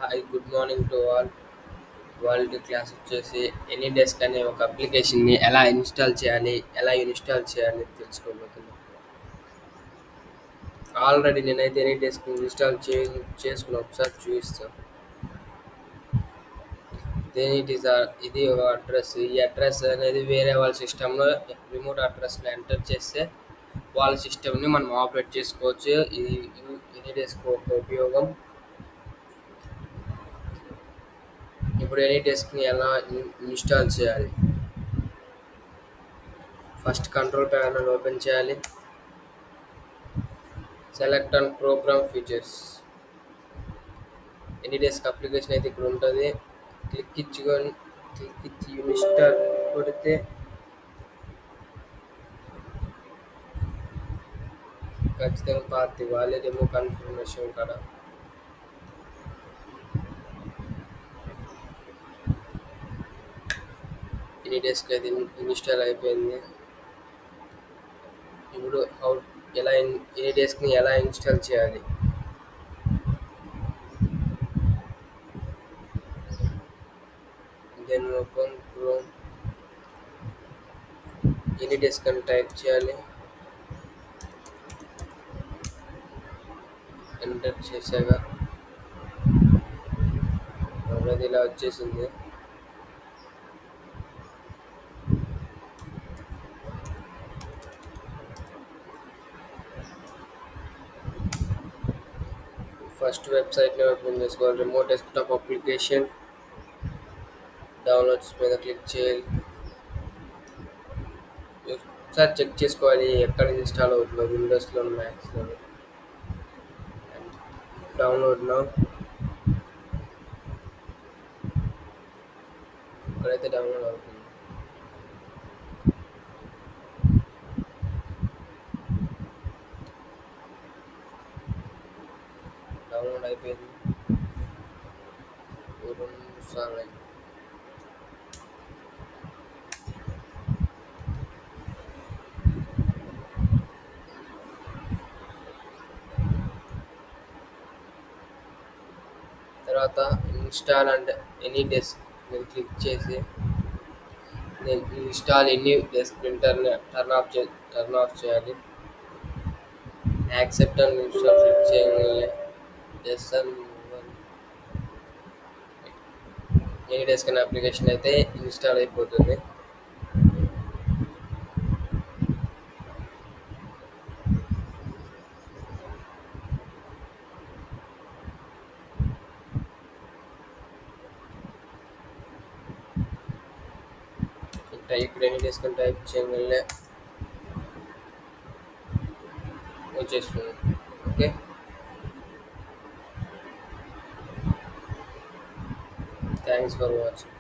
Hi good morning to all. World class వచ్చేసి any desk అనే ఒక అప్లికేషన్ని ఎలా ఇన్స్టాల్ చేయాలి తెలుసుకోబోతున్నాం. ఆల్రెడీ నేనైతే ఎనీ డెస్క్ చేసుకుని ఒకసారి చూపిస్తాను. దెన్ ఇది ఒక అడ్రస్. ఈ అడ్రస్ అనేది వేరే వాళ్ళ సిస్టంలో రిమోట్ అడ్రస్లో ఎంటర్ చేస్తే వాళ్ళ సిస్టమ్ని మనం ఆపరేట్ చేసుకోవచ్చు. ఇది ఎనీ డెస్క్ ఒక ఉపయోగం. ఇప్పుడు ఎనీ డెస్క్ని ఎలా ఇన్స్టాల్ చేయాలి? ఫస్ట్ కంట్రోల్ ప్యానల్ ఓపెన్ చేయాలి. Select and program features. AnyDesk application అయితే ఇక్కడ ఉంటుంది. క్లిక్ ఇచ్చి ఇన్స్టాల్ కొడితే ఖచ్చితంగా పాత్ ఇవ్వాలి. రిమూవ్ కన్ఫర్మేషన్ కాడ ఎనీ డెస్క్ అయితే ఇన్స్టాల్ అయిపోయింది. ఇప్పుడు ఎనీ డెస్క్ని ఎలా ఇన్స్టాల్ చేయాలి? Then open Chrome. AnyDesk అని టైప్ చేయాలి. ఎంటర్ చేశాక అది ఇలా వచ్చేసింది. ఫస్ట్ వెబ్సైట్ని ఓపెన్ చేసుకోవాలి. రిమోట్ డెస్క్టాప్ అప్లికేషన్ డౌన్లోడ్స్ మీద క్లిక్ చేయాలి. ఒకసారి చెక్ చేసుకోవాలి ఎక్కడ ఇన్స్టాల్ అవుతుందో, విండోస్లో మ్యాక్స్లో. Download now. ఇక్కడైతే డౌన్లోడ్ అవుతుంది. డౌన్లోడ్ అయిపోయింది. 2 నిమిషాలు తర్వాత ఇన్స్టాల్ అండ్ ఎనీ డెస్క్ మీద క్లిక్ చేసి నేను install any desk ప్రింటర్ని turn off చేయాలి. యాక్సెప్ట్ అండ్ ఇన్స్టాల్ క్లిక్ చేయగానే ఎనీ డెస్క్ అనే అప్లికేషన్ అయితే ఇన్స్టాల్ అయిపోతుంది. ఇప్పుడు ఎనీ డెస్క్ అని టైప్ చేయగానే వచ్చేస్తుంది. Okay, thanks for watching.